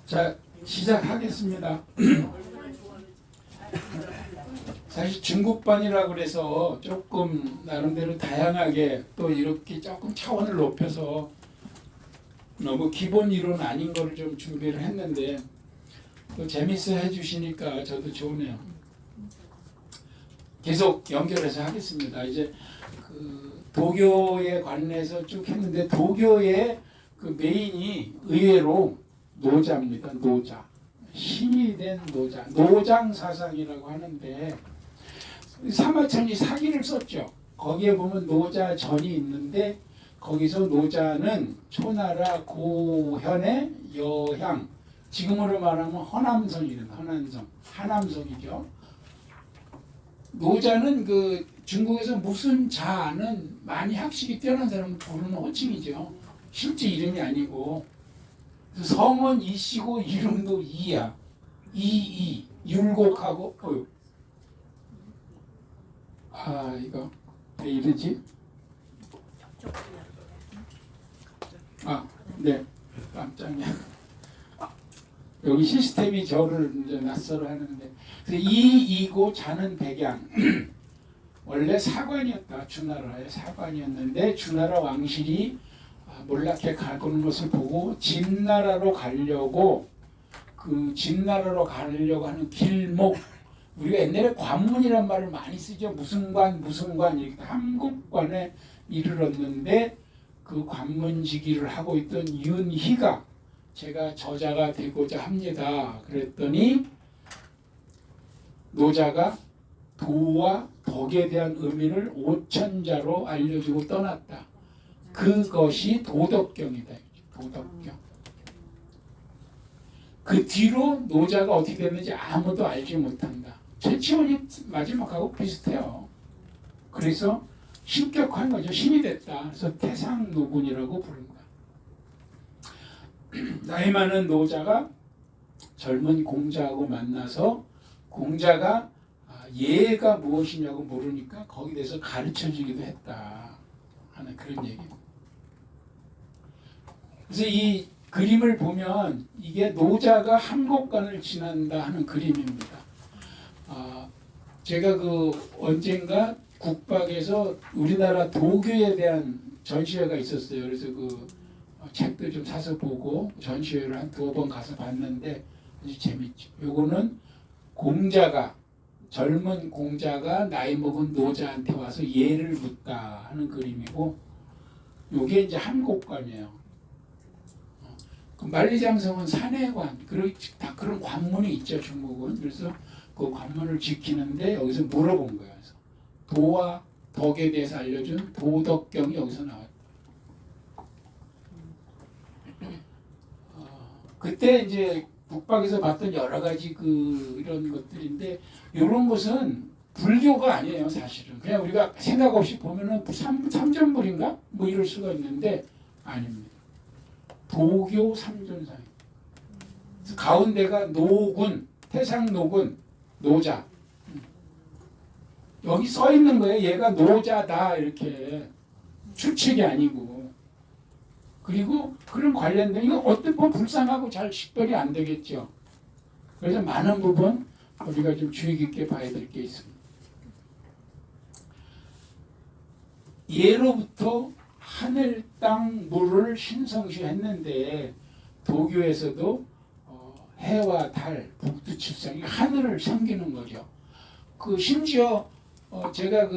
자, 시작하겠습니다. 사실 중국반이라 그래서 조금 나름대로 다양하게 또 이렇게 조금 차원을 높여서 너무 기본 이론 아닌 거를 좀 준비를 했는데 또 재밌어 해주시니까 저도 좋네요. 계속 연결해서 하겠습니다. 이제 그 도교에 관해서 쭉 했는데 도교의 그 메인이 의외로 노자입니다. 노자. 신이 된 노자. 노장 사상이라고 하는데 사마천이 사기를 썼죠. 거기에 보면 노자 전이 있는데 거기서 노자는 초나라 고현의 여향, 지금으로 말하면 허남성이든 하남성이죠. 노자는 그 중국에서 무슨 자는 많이 학식이 뛰어난 사람을 부르는 호칭이죠. 실제 이름이 아니고 성은 이씨고 이름도 이야. 율곡하고 이거 왜 이러지? 네, 깜짝이야. 여기 시스템이 저를 이제 낯설어 하는데 이고 자는 백양 원래 사관이었다. 주나라의 사관이었는데 주나라 왕실이 몰락해 가는 것을 보고 진나라로 가려고 하는 길목, 우리가 옛날에 관문이란 말을 많이 쓰죠. 무슨 관 이렇게 함국관에 이르렀는데 그 관문지기를 하고 있던 윤희가 제가 저자가 되고자 합니다. 그랬더니 노자가 도와 덕에 대한 의미를 오천자로 알려주고 떠났다. 그것이 도덕경이다. 도덕경. 그 뒤로 노자가 어떻게 됐는지 아무도 알지 못한다. 최치원이 마지막하고 비슷해요. 그래서 신격한 거죠. 신이 됐다. 그래서 태상노군이라고 부른다. 나이 많은 노자가 젊은 공자하고 만나서 공자가 예가 무엇이냐고 모르니까 거기에 대해서 가르쳐주기도 했다 하는 그런 얘기입니다. 그래서 이 그림을 보면 이게 노자가 함곡관을 지난다 하는 그림입니다. 제가 그 언젠가 국박에서 우리나라 도교에 대한 전시회가 있었어요. 그래서 그 책들 좀 사서 보고 전시회를 한 2번 가서 봤는데 아주 재밌죠. 요거는 젊은 공자가 나이 먹은 노자한테 와서 예를 묻다 하는 그림이고, 요게 이제 함곡관이에요. 만리장성은 산해관, 다 그런 관문이 있죠, 중국은. 그래서 그 관문을 지키는데 여기서 물어본 거예요. 그래서 도와 덕에 대해서 알려준 도덕경이 여기서 나왔다. 그때 이제 북박에서 봤던 여러 가지 이런 것들인데, 이런 것은 불교가 아니에요, 사실은. 그냥 우리가 생각 없이 보면은 삼전불인가? 뭐 이럴 수가 있는데, 아닙니다. 도교 삼존상. 가운데가 노군, 태상노군, 노자. 여기 써 있는 거예요. 얘가 노자다, 이렇게. 추측이 아니고. 그리고 그런 관련된, 이거 어떤 건 불쌍하고 잘 식별이 안 되겠죠. 그래서 많은 부분 우리가 좀 주의 깊게 봐야 될 게 있습니다. 예로부터 하늘, 땅, 물을 신성시했는데 도교에서도 해와 달, 북두칠성, 하늘을 섬기는 거죠. 심지어 제가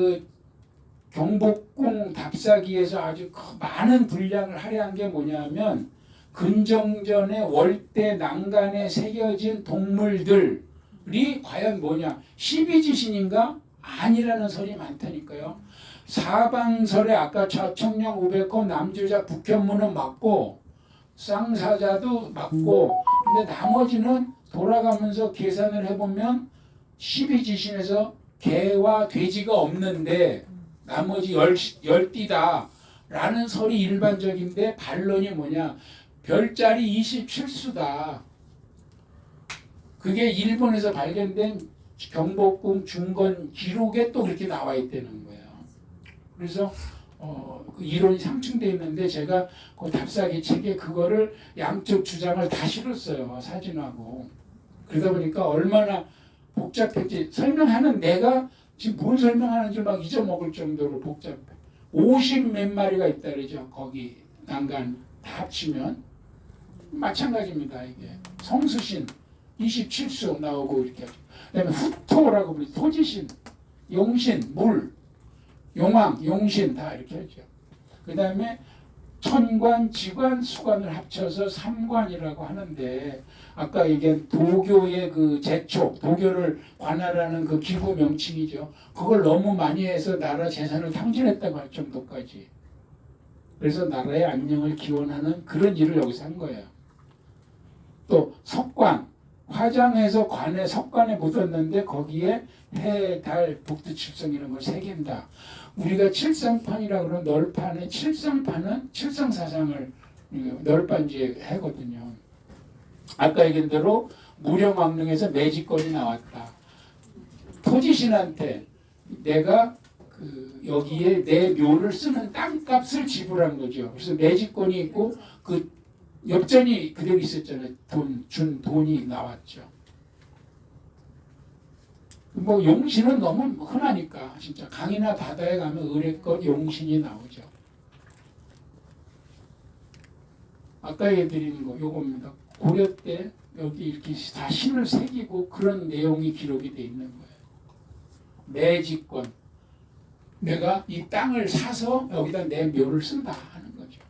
경복궁 답사기에서 아주 많은 분량을 할애한 게 뭐냐면 근정전의 월대 난간에 새겨진 동물들이 과연 뭐냐, 12지신인가? 아니라는 설이 많다니까요. 사방설에 아까 좌청령 우백호 남주자 북현문은 맞고 쌍사자도 맞고, 근데 나머지는 돌아가면서 계산을 해보면 12지신에서 개와 돼지가 없는데 나머지 열띠다 라는 설이 일반적인데, 반론이 뭐냐, 별자리 27수다. 그게 일본에서 발견된 경복궁 중건 기록에 또 그렇게 나와 있다는 거예요. 그래서 그 이론이 상충되어 있는데 제가 그 답사기 책에 그거를 양쪽 주장을 다 실었어요. 사진하고. 그러다 보니까 얼마나 복잡했지. 설명하는 내가 지금 뭘 설명하는지 막 잊어먹을 정도로 복잡해. 50 몇 마리가 있다 그러죠. 거기 난간 다 합치면 마찬가지입니다. 이게 성수신 27수 나오고 이렇게 하죠. 그다음에 후토라고 부르죠. 토지신, 용신, 물, 용왕, 용신 다 이렇게 하죠. 그다음에 천관, 지관, 수관을 합쳐서 삼관이라고 하는데 아까 얘기한 도교의 그 제촉, 도교를 관할하는 그 기구 명칭이죠. 그걸 너무 많이 해서 나라 재산을 탕진했다고 할 정도까지. 그래서 나라의 안녕을 기원하는 그런 일을 여기서 한 거예요. 또 석관, 화장해서 관에 석관에 묻었는데 거기에 해, 달, 북두칠성 이런 걸 새긴다. 우리가 칠성판이라고 그러는 널판에 칠성판은 칠성사상을 널판지에 해거든요. 아까 얘기한 대로 무령왕릉에서 매직권이 나왔다. 토지신한테 내가 그 여기에 내 묘를 쓰는 땅값을 지불한 거죠. 그래서 매직권이 있고 그 엽전이 그대로 있었잖아요. 준 돈이 나왔죠. 뭐 용신은 너무 흔하니까 진짜 강이나 바다에 가면 의뢰껏 용신이 나오죠. 아까 얘기드린 거 요겁니다. 고려 때 여기 이렇게 다 신을 새기고 그런 내용이 기록이 돼 있는 거예요. 매직권. 내가 이 땅을 사서 여기다 내 묘를 쓴다 하는 거죠.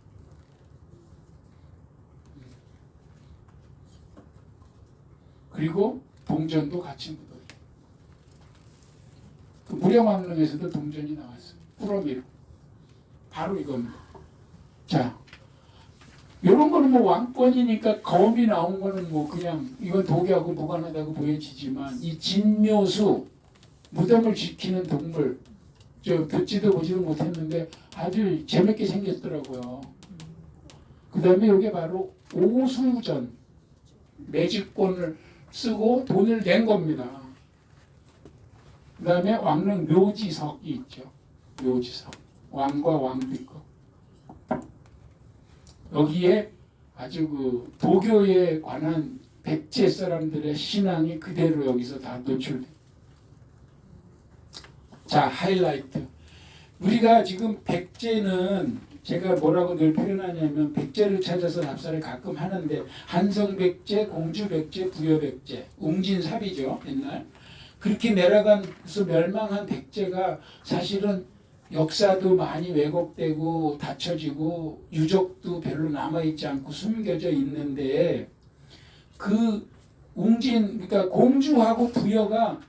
그리고 동전도 같이 묻어요. 그 무령왕릉에서도 동전이 나왔어요. 꾸러미로. 바로 이겁니다. 자, 이런 거는 뭐 왕권이니까 검이 나온 거는 뭐 그냥 이건 도교하고 무관하다고 보여지지만 이 진묘수 무덤을 지키는 동물 저 듣지도 보지도 못했는데 아주 재밌게 생겼더라고요. 그 다음에 이게 바로 오수전 매직권을 쓰고 돈을 낸 겁니다. 그 다음에 왕릉 묘지석이 있죠. 묘지석. 왕과 왕도 있고. 여기에 아주 그 도교에 관한 백제 사람들의 신앙이 그대로 여기서 다 노출돼. 자, 하이라이트. 우리가 지금 백제는 제가 뭐라고 늘 표현하냐면 백제를 찾아서 답사를 가끔 하는데 한성백제, 공주백제, 부여백제, 웅진삽이죠. 옛날. 그렇게 내려가서 멸망한 백제가 사실은 역사도 많이 왜곡되고 닫혀지고 유적도 별로 남아있지 않고 숨겨져 있는데 그 웅진, 그러니까 공주하고 부여가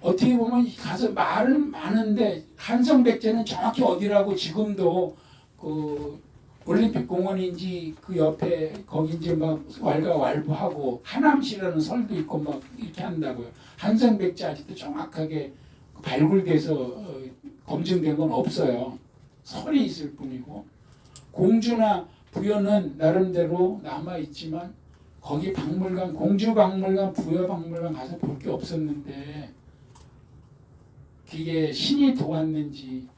어떻게 보면 가서 말은 많은데 한성백제는 정확히 어디라고 지금도 그 올림픽 공원인지 그 옆에 거긴지 막 왈가왈부하고 하남시라는 설도 있고 막 이렇게 한다고요. 한성백제 아직도 정확하게 발굴돼서 검증된 건 없어요. 설이 있을 뿐이고 공주나 부여는 나름대로 남아 있지만 거기 박물관, 공주박물관, 부여박물관 가서 볼 게 없었는데 그게 신이 도왔는지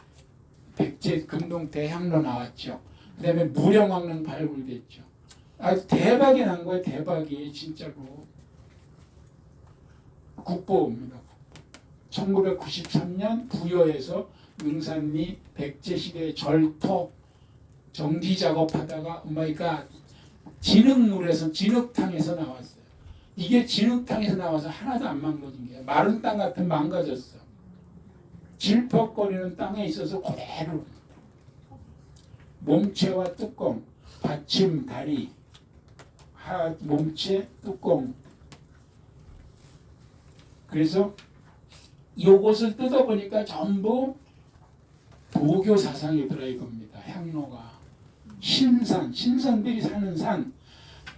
백제 금동 대향로 나왔죠. 그 다음에 무령왕릉 발굴됐죠. 아주 대박이 난 거예요. 대박이 진짜로. 국보입니다. 1993년 부여에서 능산리 백제시대 절토 정지 작업하다가 오마이갓 진흙물에서 진흙탕에서 나왔어요. 이게 진흙탕에서 나와서 하나도 안 망가진 게 마른 땅 같은 망가졌어. 질퍽거리는 땅에 있어서 그대로 몸체와 뚜껑, 받침, 다리, 몸체, 뚜껑. 그래서 이것을 뜯어보니까 전부 도교 사상이더라 이겁니다. 향로가. 신산, 신선들이 사는 산.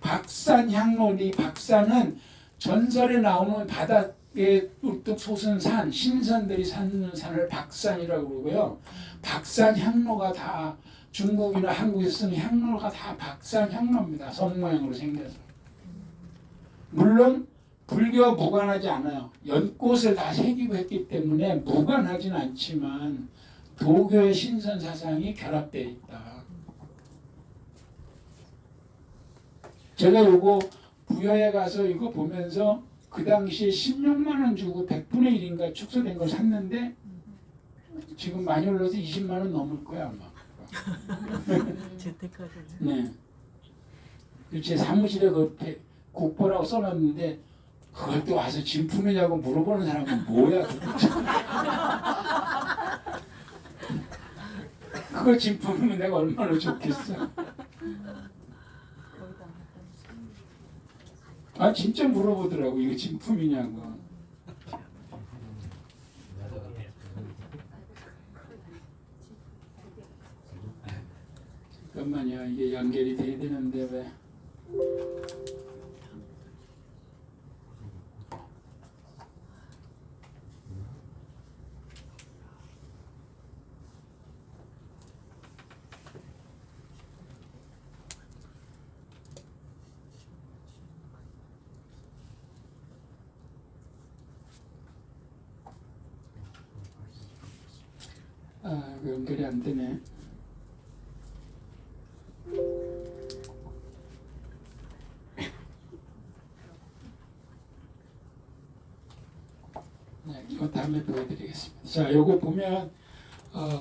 박산 향로니 박산은 전설에 나오는 바닥에 뚝뚝 솟은 산, 신선들이 사는 산을 박산이라고 그러고요. 박산 향로가 다 중국이나 한국에서 쓰는 향로가 다 박산 향로입니다. 선 모양으로 생겨서. 물론 불교와 무관하지 않아요. 연꽃을 다 새기고 했기 때문에 무관하진 않지만 도교의 신선 사상이 결합되어 있다. 제가 요거 부여에 가서 이거 보면서 그 당시에 16만 원 주고 100분의 1인가 축소된 걸 샀는데 지금 많이 올라서 20만 원 넘을 거야 아마. 재테크하셨네. 네. 제 사무실에 그 국보라고 써놨는데 그걸 또 와서 진품이냐고 물어보는 사람은 뭐야 도대체. 그걸 진품이면 내가 얼마나 좋겠어. 아 진짜 물어보더라고 이거 진품이냐고. 잠깐만요 이게 연결이 돼야 되는데 왜. 아, 연결이 안 되네. 네, 이거 다음에 보여드리겠습니다. 자, 요거 보면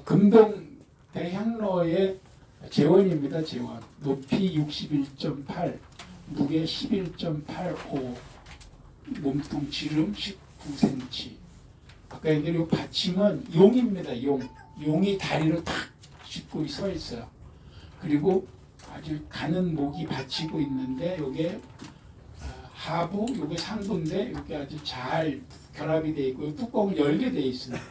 금동 대향로의 재원입니다. 재원. 높이 61.8, 무게 11.85, 몸통 지름 19cm. 아까 얘기한 이 받침은 용입니다. 용. 용이 다리로 탁 짚고 서 있어요. 그리고 아주 가는 목이 받치고 있는데 요게 하부, 요게 상부인데 요게 아주 잘 결합이 되어 있고 뚜껑을 열게 되어 있습니다.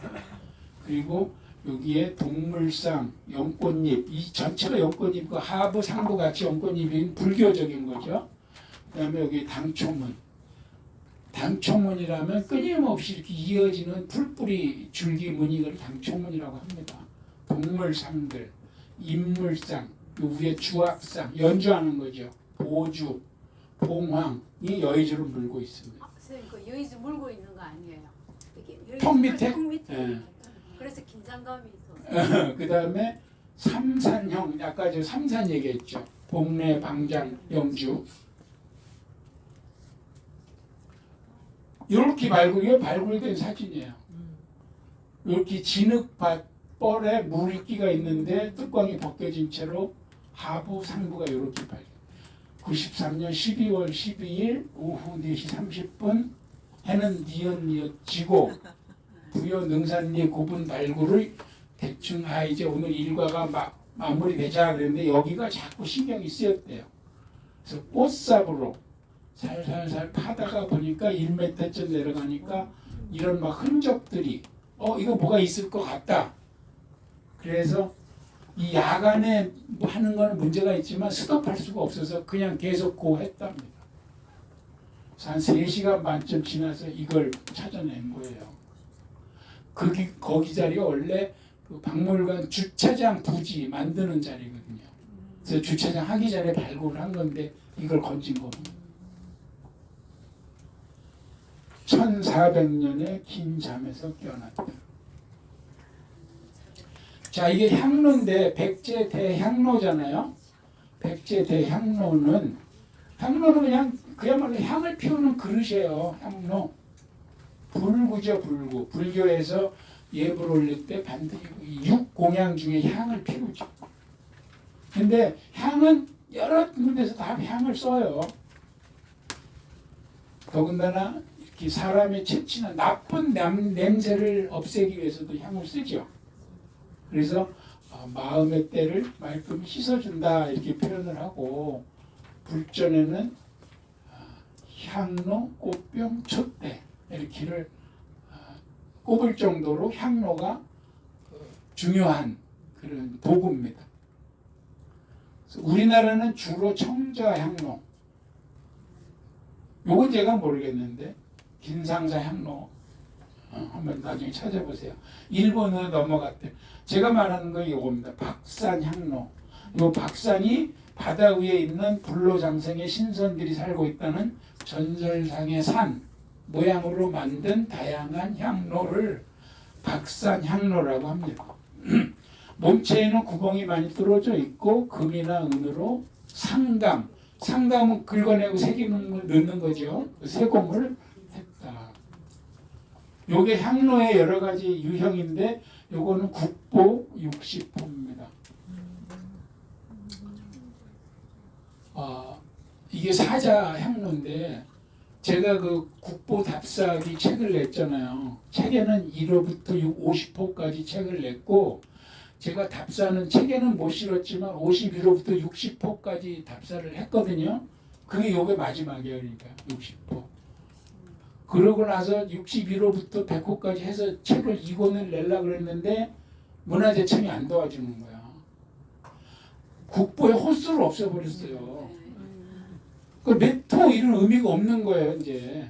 그리고 여기에 동물상, 연꽃잎, 이 전체가 연꽃잎과 하부, 상부 같이 연꽃잎인 불교적인 거죠. 그 다음에 여기 당초문. 당초문이라면 끊임없이 이렇게 이어지는 풀뿌리 줄기 무늬를 당초문이라고 합니다. 동물상들, 인물상, 요 위에 주악상, 연주하는 거죠. 보주, 봉황이 여의주를 물고 있습니다. 선생님 그 여의주 물고 있는 거 아니에요? 이렇게 턱 밑에? 턱 밑에. 예. 그래서 긴장감이 있어서. 그 다음에 삼산형, 아까 저 삼산 얘기했죠. 복례, 방장, 영주. 이렇게 이거 발굴된 사진이에요. 이렇게 진흙밭벌에 물기가 있는데 뚜껑이 벗겨진 채로 하부, 상부가 이렇게 발견. 93년 12월 12일 오후 4시 30분 해는 니엇니엇 지고 부여 능산리 고분 발굴을 대충 이제 오늘 일과가 마무리되자 그랬는데 여기가 자꾸 신경이 쓰였대요. 그래서 꽃삽으로 살살살 파다가 보니까 1m쯤 내려가니까 이런 막 흔적들이 이거 뭐가 있을 것 같다. 그래서 이 야간에 뭐 하는 거는 문제가 있지만 스톱할 수가 없어서 그냥 계속 고했답니다. 그래서 한 3시간 반쯤 지나서 이걸 찾아낸 거예요. 거기 자리가 원래 그 박물관 주차장 부지 만드는 자리거든요. 그래서 주차장 하기 전에 발굴을 한 건데 이걸 건진 겁니다. 1400년에 긴 잠에서 깨어났다. 자, 이게 향로인데 백제 대향로잖아요. 백제 대향로는 그냥 그야말로 향을 피우는 그릇이에요. 향로. 불구죠, 불구. 불교에서 예불 올릴 때 반드시 6공양 중에 향을 피우죠. 근데 향은 여러 군데서 다 향을 써요. 더군다나 이렇게 사람의 채취나 나쁜 냄새를 없애기 위해서도 향을 쓰죠. 그래서 마음의 때를 말끔히 씻어준다 이렇게 표현을 하고 불전에는 향로, 꽃병, 촛대 이렇게를 꼽을 정도로 향로가 중요한 그런 도구입니다. 우리나라는 주로 청자향로, 요건 제가 모르겠는데 긴상사 향로 한번 나중에 찾아보세요. 일본으로 넘어갔대. 제가 말하는 건 이겁니다. 박산 향로. 이 박산이 바다 위에 있는 불로장생의 신선들이 살고 있다는 전설상의 산 모양으로 만든 다양한 향로를 박산 향로라고 합니다. 몸체에는 구멍이 많이 뚫어져 있고 금이나 은으로 상감은 긁어내고 새기는 걸 넣는 거죠. 그 세공을 했다. 요게 향로의 여러 가지 유형인데 요거는 국보 60호입니다. 이게 사자 향로인데 제가 그 국보 답사기 책을 냈잖아요. 책에는 1호부터 50호까지 책을 냈고 제가 답사는 책에는 못 실었지만 51호부터 60호까지 답사를 했거든요. 그게 요게 마지막이에요. 그러니까 60호. 그러고 나서 61호부터 100호까지 해서 책을 2권을 내려고 그랬는데 문화재청이 안 도와주는 거야. 국보에 호수를 없애버렸어요. 그 몇 호 이런 의미가 없는 거예요, 이제.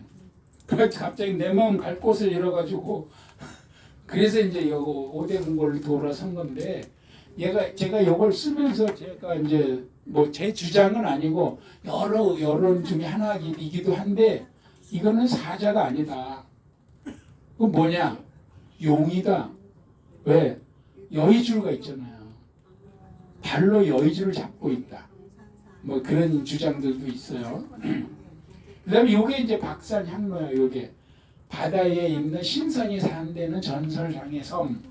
그래서 갑자기 내 마음 갈 곳을 잃어가지고 그래서 이제 요거 오대근골로 돌아선 건데 제가 요걸 쓰면서 제가 이제 뭐 제 주장은 아니고 여러 여론 중에 하나이기도 한데 이거는 사자가 아니다. 그 뭐냐? 용이다. 왜? 여의주가 있잖아요. 발로 여의주를 잡고 있다. 뭐 그런 주장들도 있어요. 그다음에 요게 이제 박산 향로야. 요게 바다에 있는 신선이 사는 데는 전설상의 섬.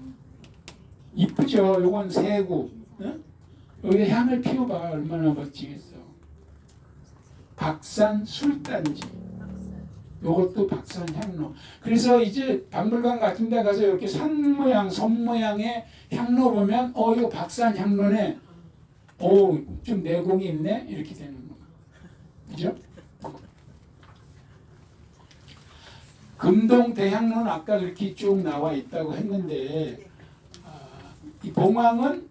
이쁘죠? 요건 세구. 응? 여기 향을 피워봐. 얼마나 멋지겠어. 박산 술단지. 요것도 박산 향로. 그래서 이제 박물관 같은 데 가서 이렇게 산 모양, 섬 모양의 향로 보면 이거 박산 향로네. 좀 내공이 있네. 이렇게 되는 거. 그죠? 금동 대향로는 아까 그렇게 쭉 나와 있다고 했는데 이 봉황은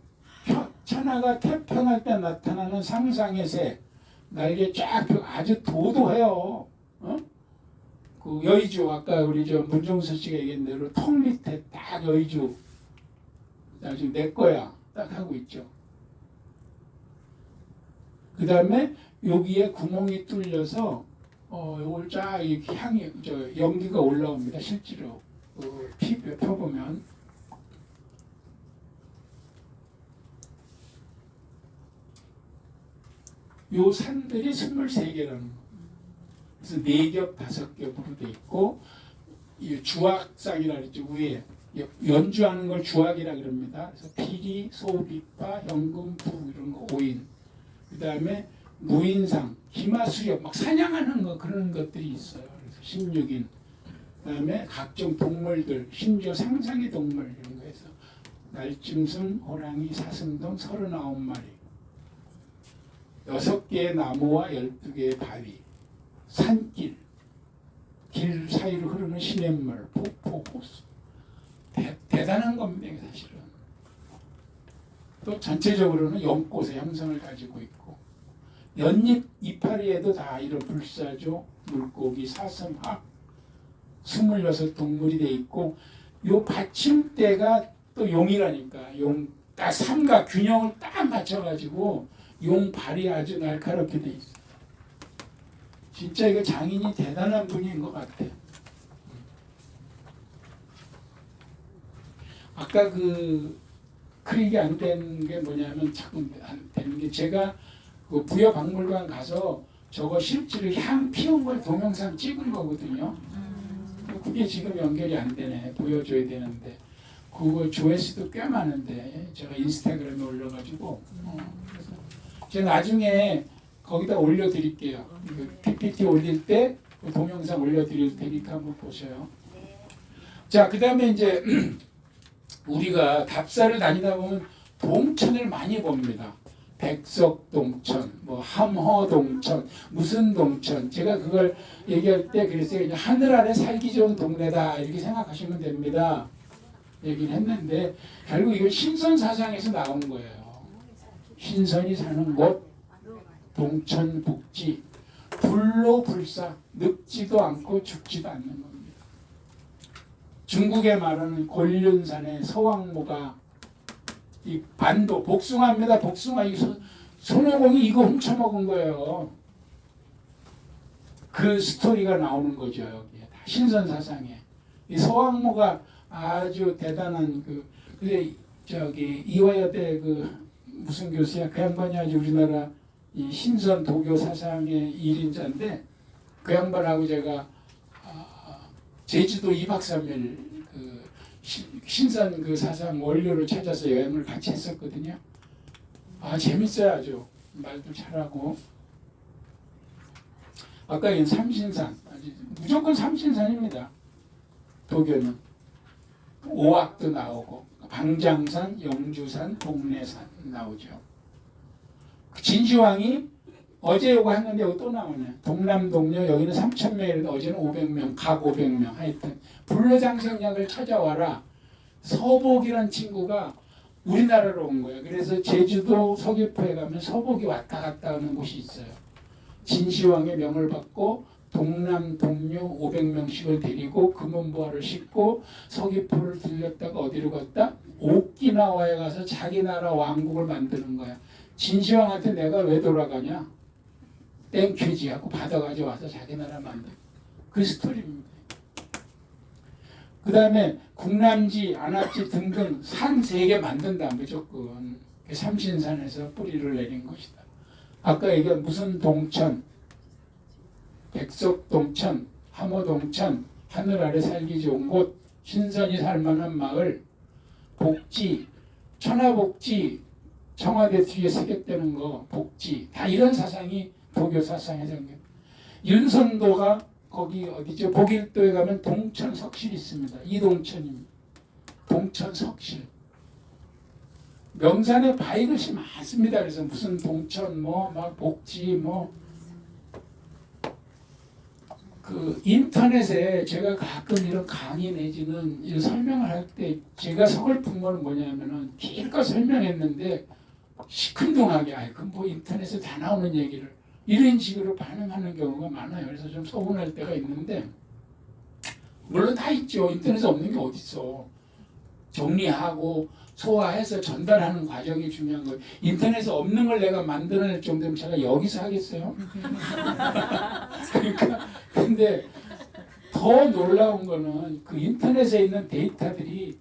천하가 태평할 때 나타나는 상상의 새. 날개 쫙 펴고 아주 도도해요. 그 여의주 아까 우리 문종서 씨가 얘기한 대로 턱 밑에 딱 여의주. 나 지금 내 거야 딱 하고 있죠. 그 다음에 여기에 구멍이 뚫려서 요걸 쫙 이렇게 향이 연기가 올라옵니다. 실제로 피부에 펴보면 요 산들이 23개라는 거. 그래서 4겹, 5겹으로 돼 있고 이 주악상이라 그랬죠. 위에 연주하는 걸 주악이라 그럽니다. 그래서 피리, 소비파, 현금, 부 이런 거 5인. 그 다음에 무인상, 기마수렵 막 사냥하는 거 그런 것들이 있어요. 그래서 16인. 그 다음에 각종 동물들, 심지어 상상의 동물 이런 거에서 날짐승, 호랑이, 사슴 등 39마리. 6개의 나무와 12개의 바위, 산길, 길 사이로 흐르는 시냇물, 폭포, 호수. 대단한 겁니다, 사실은. 또 전체적으로는 연꽃의 형성을 가지고 있고 연잎 이파리에도 다 이런 불사조, 물고기, 사슴, 학 26동물이 돼 있고 요 받침대가 또 용이라니까 용 딱 삼각 균형을 딱 맞춰가지고 용 발이 아주 날카롭게 돼 있어. 진짜 이거 장인이 대단한 분인 것 같아. 아까 그 클릭이 안 된 게 뭐냐면 자꾸 안 되는 게 제가 그 부여박물관 가서 저거 실제로 향 피운 걸 동영상 찍은 거거든요. 그게 지금 연결이 안 되네. 보여줘야 되는데 그거 조회수도 꽤 많은데 제가 인스타그램에 올려가지고 그래서 제가 나중에 거기다 올려드릴게요. 그 PPT 올릴 때 그 동영상 올려드릴 테니까 한번 보셔요. 자, 그 다음에 이제 우리가 답사를 다니다 보면 동천을 많이 봅니다. 백석동천, 뭐 함허동천, 무슨 동천. 제가 그걸 얘기할 때 그랬어요. 그냥 하늘 아래 살기 좋은 동네다 이렇게 생각하시면 됩니다. 얘기를 했는데 결국 이건 신선사상에서 나온 거예요. 신선이 사는 곳, 동천 북지, 불로 불사, 늙지도 않고 죽지도 않는 겁니다. 중국에 말하는 곤륜산의 서왕모가 이 반도 복숭아입니다. 복숭아 이 손오공이 이거 훔쳐먹은 거예요. 그 스토리가 나오는 거죠. 여기에 신선사상에 이 서왕모가 아주 대단한 근데 저기 이화여대 그 무슨 교수야 그 양반이 아주 우리나라 이 신선 도교 사상의 일인자인데 그 양반하고 제가 제주도 2박 3일 그 신선 그 사상 원료를 찾아서 여행을 같이 했었거든요. 재밌어요 아주 말도 잘하고. 아까 이 삼신산 무조건 삼신산입니다. 도교는 오악도 나오고 방장산, 영주산, 동래산 나오죠. 진시황이 어제 요거 했는데 여기 또 나오네. 동남동녀 여기는 3,000명인데 어제는 500명, 각 500명 하여튼 불로장생략을 찾아와라. 서복이란 친구가 우리나라로 온 거예요. 그래서 제주도 서귀포에 가면 서복이 왔다 갔다 하는 곳이 있어요. 진시황의 명을 받고 동남 동료 500명씩을 데리고 금은보화를 싣고 서귀포를 들렸다가 어디로 갔다? 오키나와에 가서 자기 나라 왕국을 만드는 거야. 진시황한테 내가 왜 돌아가냐? 땡큐지 하고 받아가지고 와서 자기 나라 만든 그 스토리입니다. 그 다음에 국남지, 안압지 등등 산 3개 만든다 무조건. 삼신산에서 뿌리를 내린 것이다. 아까 얘기한 무슨 동천, 백석동천, 함호동천, 하늘 아래 살기 좋은 곳, 신선이 살만한 마을, 복지, 천하복지, 청와대 뒤에 새겼다는 거, 복지, 다 이런 사상이 도교 사상의 생겨. 윤선도가 거기 어디죠? 복일도에 가면 동천석실이 있습니다. 이동천입니다. 동천석실. 명산에 바위글씨 많습니다. 그래서 무슨 동천 막 복지 그 인터넷에 제가 가끔 이런 강의 내지는 이런 설명을 할 때 제가 서글픈 건 뭐냐면은 길게 설명했는데 시큰둥하게 그 뭐 인터넷에 다 나오는 얘기를 이런 식으로 반응하는 경우가 많아요. 그래서 좀 서운할 때가 있는데 물론 다 있죠. 인터넷에 없는 게 어디 있어. 정리하고 소화해서 전달하는 과정이 중요한 거예요. 인터넷에 없는 걸 내가 만들어낼 정도면 제가 여기서 하겠어요? 그러니까 근데 더 놀라운 거는 그 인터넷에 있는 데이터들이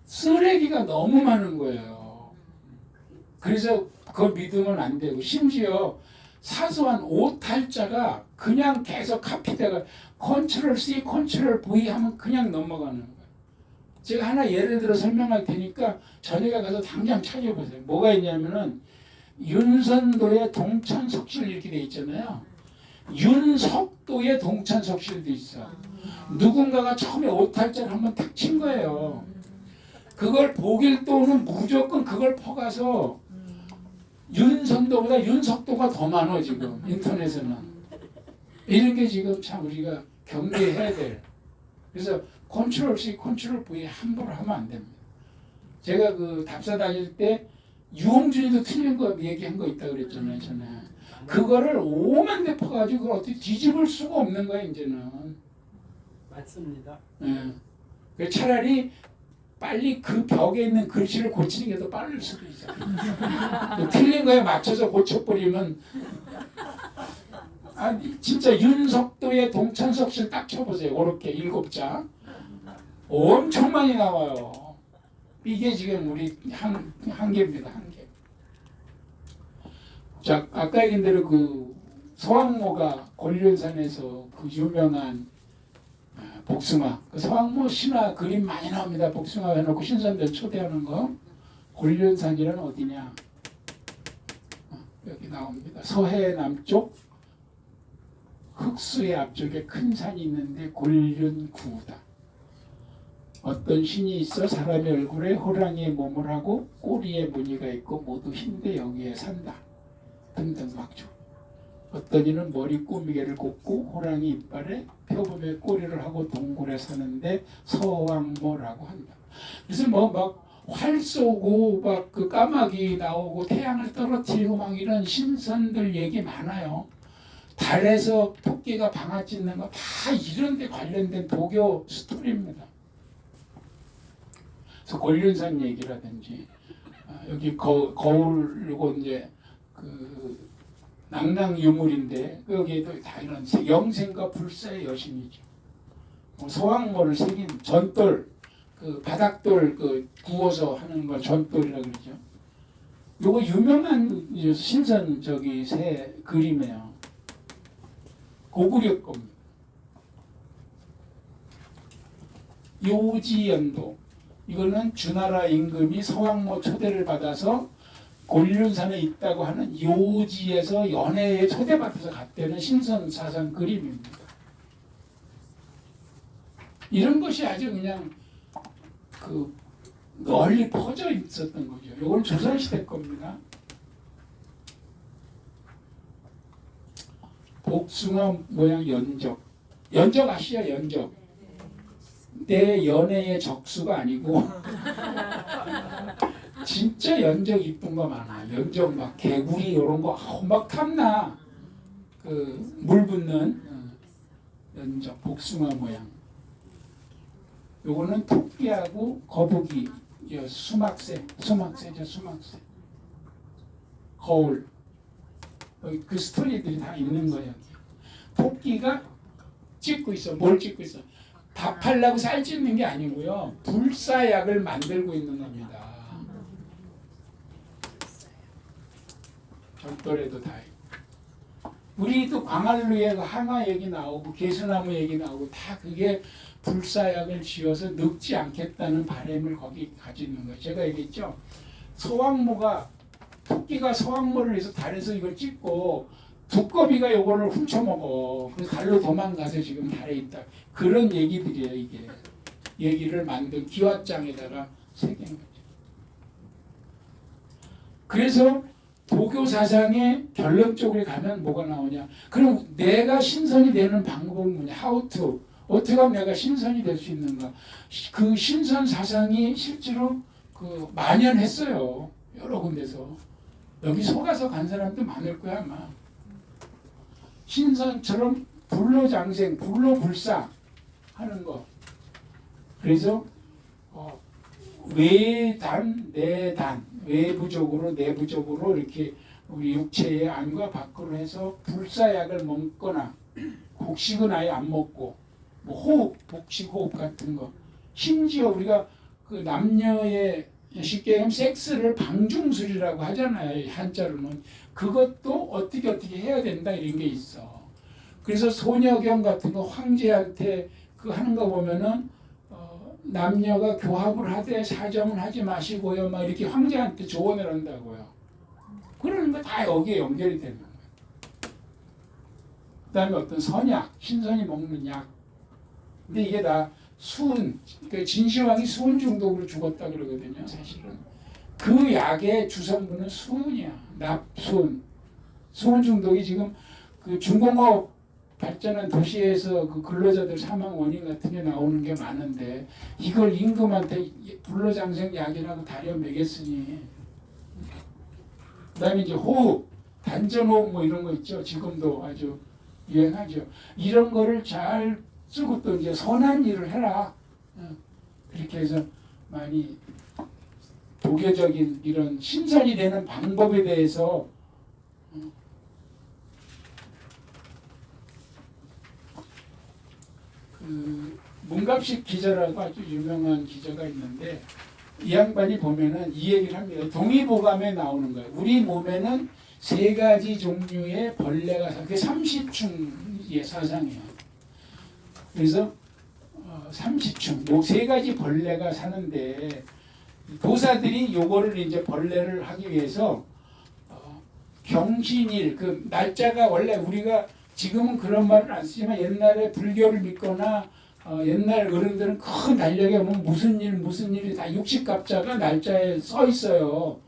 쓰레기가 너무 많은 거예요. 그래서 그걸 믿으면 안 되고 심지어 사소한 오탈자가 그냥 계속 카피되가 컨트롤 C, 컨트롤 V 하면 그냥 넘어가는 거예요. 제가 하나 예를 들어 설명할 테니까 저녁에 가서 당장 찾아보세요. 뭐가 있냐면은 윤선도의 동천석실 이렇게 돼 있잖아요. 윤석도의 동천석실도 있어. 누군가가 처음에 오탈자를 한번 탁 친 거예요. 그걸 복일도는 무조건 그걸 퍼가서 윤선도보다 윤석도가 더 많아 지금 인터넷에는. 이런 게 지금 참 우리가 경계해야 돼. 그래서 컨트롤 C, 컨트롤 V 함부로 하면 안 됩니다. 제가 그 답사 다닐 때 유홍준이도 틀린 거 얘기한 거 있다 그랬잖아요. 전에. 그거를 오만 대 퍼가지고 그걸 어떻게 뒤집을 수가 없는 거야 이제는. 맞습니다. 예. 차라리 빨리 그 벽에 있는 글씨를 고치는 게 더 빠를 수도 있어요. 틀린 거에 맞춰서 고쳐버리면 진짜 윤석도의 동천석실 딱 쳐보세요. 그렇게 7자 엄청 많이 나와요. 이게 지금 우리 한계입니다. 한계. 자, 아까 얘기한 대로 그 서왕모가 권륜산에서 그 유명한 복숭아, 그 서왕모 신화 그림 많이 나옵니다. 복숭아 해놓고 신선들 초대하는 거. 권륜산이란 어디냐? 여기 나옵니다. 서해 남쪽 흑수의 앞쪽에 큰 산이 있는데 권륜구다. 어떤 신이 있어 사람의 얼굴에 호랑이의 몸을 하고 꼬리에 무늬가 있고 모두 흰데 여기에 산다. 등등 막죠. 어떤 이는 머리 꼬미개를 꽂고 호랑이 이빨에 표범의 꼬리를 하고 동굴에 사는데 서왕모라고 한다. 그래서 막 활 쏘고 막 그 까마귀 나오고 태양을 떨어뜨리고 막 이런 신선들 얘기 많아요. 달에서 토끼가 방아 찢는 거 다 이런 데 관련된 도교 스토리입니다. 그래서 권륜산 얘기라든지 여기 거울이고 이제 그 낭낭유물인데 여기에도 다 이런 영생과 불사의 여신이죠. 서왕모를 새긴 전돌 그 바닥돌 그 구워서 하는 걸 전돌이라고 그러죠. 요거 유명한 신선 저기 새 그림이에요. 고구려 겁니다. 요지연도 이거는 주나라 임금이 서왕모 초대를 받아서 곤륜산에 있다고 하는 요지에서 연회에 초대받아서 갔다는 신선 사상 그림입니다. 이런 것이 아주 그냥 그 널리 퍼져 있었던 거죠. 이건 조선시대 겁니다. 복숭아 모양 연적. 연적 아시죠? 연적. 내 연애의 적수가 아니고 진짜 연적 이쁜 거 많아. 연적 막 개구리 이런 거 막 탐나. 그 물 붙는 연적 복숭아 모양. 요거는 토끼하고 거북이, 수막새죠, 수막새. 거울. 그 스토리들이 다 있는 거예요. 토끼가 찍고 있어. 뭘 찍고 있어? 밥하려고 쌀 찢는 게 아니고요. 불사약을 만들고 있는 겁니다. 절도에도 다 있고. 우리도 광안루에 항아 얘기 나오고 개수나무 얘기 나오고 다 그게 불사약을 지어서 늙지 않겠다는 바람을 거기 가지는 거예요. 제가 얘기했죠. 서왕모가 토끼가 서왕모를 해서 달에서 이걸 찍고 두꺼비가 요거를 훔쳐먹어. 그래서 달로 도망가서 지금 달에 있다. 그런 얘기들이에요. 이게 얘기를 만든 기왓장에다가 새긴 거죠. 그래서 도교 사상의 결론적으로 가면 뭐가 나오냐. 그럼 내가 신선이 되는 방법은 뭐냐. How to. 어떻게 하면 내가 신선이 될 수 있는가. 그 신선 사상이 실제로 그 만연했어요. 여러 군데서. 여기 속아서 간 사람도 많을 거야 아마. 신선처럼 불로장생, 불로불사 하는 거. 그래서 외단, 내단, 외부적으로 내부적으로 이렇게 우리 육체의 안과 밖으로 해서 불사약을 먹거나 곡식은 아예 안 먹고 뭐 호흡, 복식 호흡 같은 거. 심지어 우리가 그 남녀의 쉽게 얘기하면 섹스를 방중술이라고 하잖아요. 한자로는. 그것도 어떻게 해야 된다 이런 게 있어. 그래서 소녀경 같은 거 황제한테 그 하는 거 보면은 남녀가 교합을 하되 사정은 하지 마시고요. 막 이렇게 황제한테 조언을 한다고요. 그러는 거 다 여기에 연결이 되는 거예요. 그다음에 어떤 선약, 신선이 먹는 약. 근데 이게 다 수은, 그러니까 진시황이 수은 중독으로 죽었다 그러거든요. 사실은 그 약의 주성분은 수은이야. 납수은. 수은 중독이 지금 그 중공업 발전한 도시에서 그 근로자들 사망 원인 같은 게 나오는 게 많은데 이걸 임금한테 불로장생 약이라고 다려 먹였으니. 그다음에 이제 호흡, 단전호흡 뭐 이런 거 있죠. 지금도 아주 유행하죠. 이런 거를 잘 쓰고 또 이제 선한 일을 해라. 그렇게 해서 많이 도교적인 이런 신선이 되는 방법에 대해서 그 문갑식 기자라고 아주 유명한 기자가 있는데 이 양반이 보면은 이 얘기를 합니다. 동의보감에 나오는 거예요. 우리 몸에는 세 가지 종류의 벌레가 그게 30충의 사상이에요. 그래서 30충, 요 세 가지 벌레가 사는데 도사들이 요거를 이제 벌레를 하기 위해서 경신일 그 날짜가 원래 우리가 지금은 그런 말을 안 쓰지만 옛날에 불교를 믿거나 옛날 어른들은 큰 달력에 보면 무슨 일이 다 60갑자가 날짜에 써 있어요.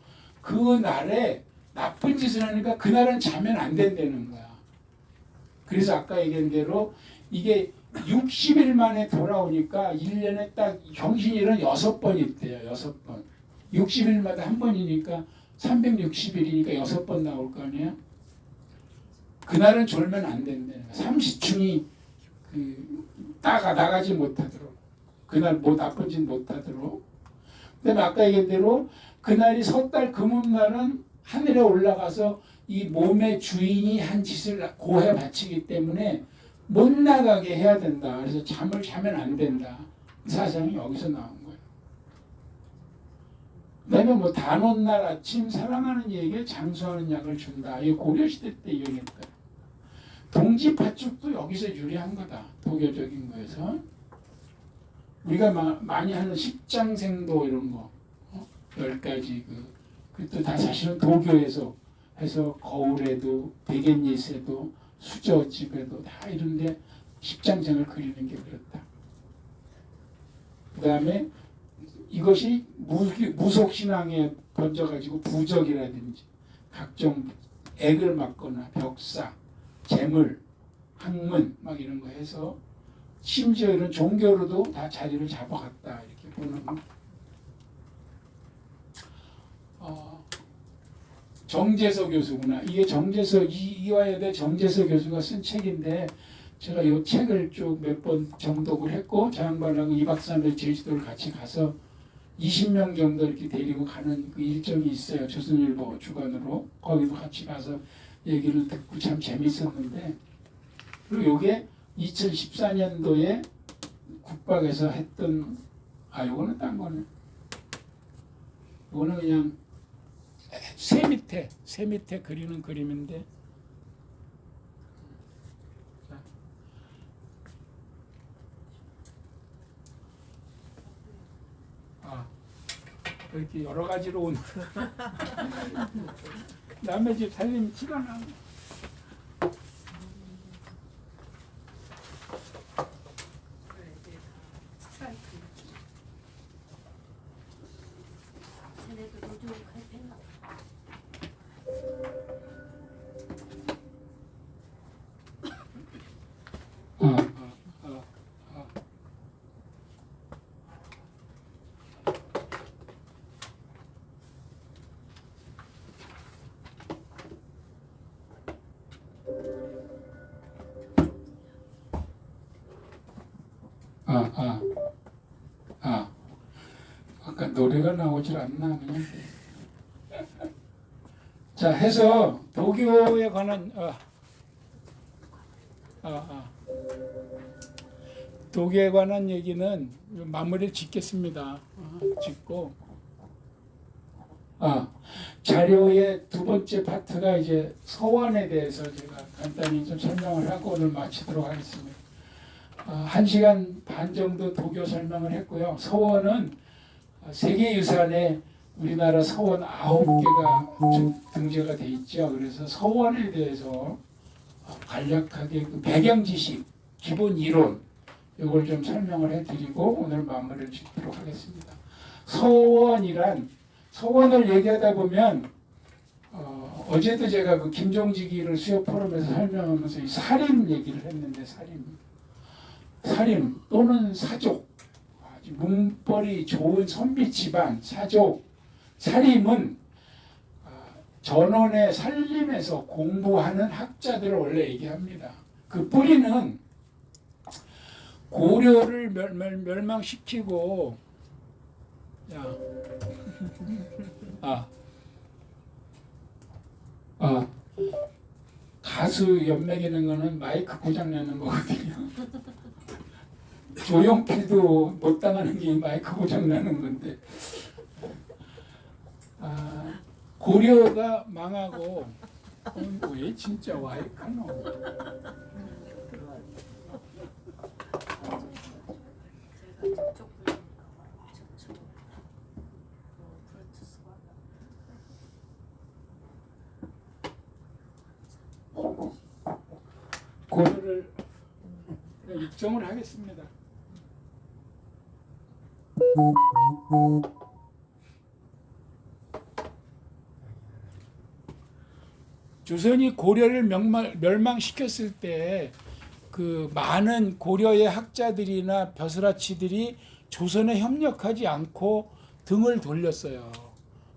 그 날에 나쁜 짓을 하니까 그날은 자면 안 된다는 거야. 그래서 아까 얘기한 대로 이게 60일 만에 돌아오니까 1년에 딱 경신일은 6번 있대요. 6번. 60일마다 한 번이니까 360일이니까 6번 나올 거 아니에요. 그날은 졸면 안 된다는 거야. 30충이 나가지 못하도록. 그날 뭐 나쁜 짓 못하도록. 그다음에 아까 얘기한 대로 그날이 섣달 금음날은 하늘에 올라가서 이 몸의 주인이 한 짓을 고해 바치기 때문에 못 나가게 해야 된다. 그래서 잠을 자면 안 된다. 사상이 여기서 나온 거예요. 그다음에 뭐 단오날 아침 사랑하는 이에게 장수하는 약을 준다. 이 고려 시대 때 유행했다. 동지 팥죽도 여기서 유래한 거다. 도교적인 거에서. 우리가 많이 하는 십장생도 이런 거 10가지 그것도 다 사실은 도교에서 해서 거울에도 백엔예세도 수저집에도 다 이런데 십장생을 그리는 게 그렇다. 그 다음에 이것이 무속신앙에 번져가지고 부적이라든지 각종 액을 맞거나 벽사, 재물, 학문 막 이런 거 해서 심지어 이런 종교로도 다 자리를 잡아갔다 이렇게 보는 정재서 교수구나. 이게 정재서 이화여대 정재서 교수가 쓴 책인데 제가 이 책을 쭉 몇 번 정독을 했고 저 양반하고 2박 3일 제주도를 같이 가서 20명 정도 이렇게 데리고 가는 그 일정이 있어요. 조선일보 주관으로. 거기도 같이 가서 얘기를 듣고 참 재밌었는데 그리고 이게 2014년도에 국박에서 했던 요거는 딴 거네. 요거는 그냥 새 밑에 그리는 그림인데 이렇게 여러 가지로 온 남의 집 살림 티가 나. 아까 노래가 나오질 않나 그냥. 자 해서 도교에 관한 도교에 관한 얘기는 마무리 짓겠습니다. 짓고 자료의 두 번째 파트가 이제 서원에 대해서 제가 간단히 좀 설명을 하고 오늘 마치도록 하겠습니다. 1시간 반 정도 도교 설명을 했고요. 서원은 세계유산에 우리나라 서원 9개가 등재가 돼 있죠. 그래서 서원에 대해서 간략하게 그 배경 지식, 기본 이론 이걸 좀 설명을 해드리고 오늘 마무리를 짓도록 하겠습니다. 서원을 얘기하다 보면 어제도 제가 그 김종직이를 수요 포럼에서 설명하면서 이 살인 얘기를 했는데 살인 또는 사족, 아주 문벌이 좋은 선비 집안 사족, 살림은 전원의 살림에서 공부하는 학자들을 원래 얘기합니다. 그 뿌리는 고려를 멸망시키고 가수 연맥이는 거는 마이크 고장나는 거거든요. 조용필도 못 당하는 게 마이크 고장나는 건데 고려가 망하고 왜 진짜 와이카노 고려를 입성을 하겠습니다. 조선이 고려를 멸망시켰을 때 그 많은 고려의 학자들이나 벼슬아치들이 조선에 협력하지 않고 등을 돌렸어요.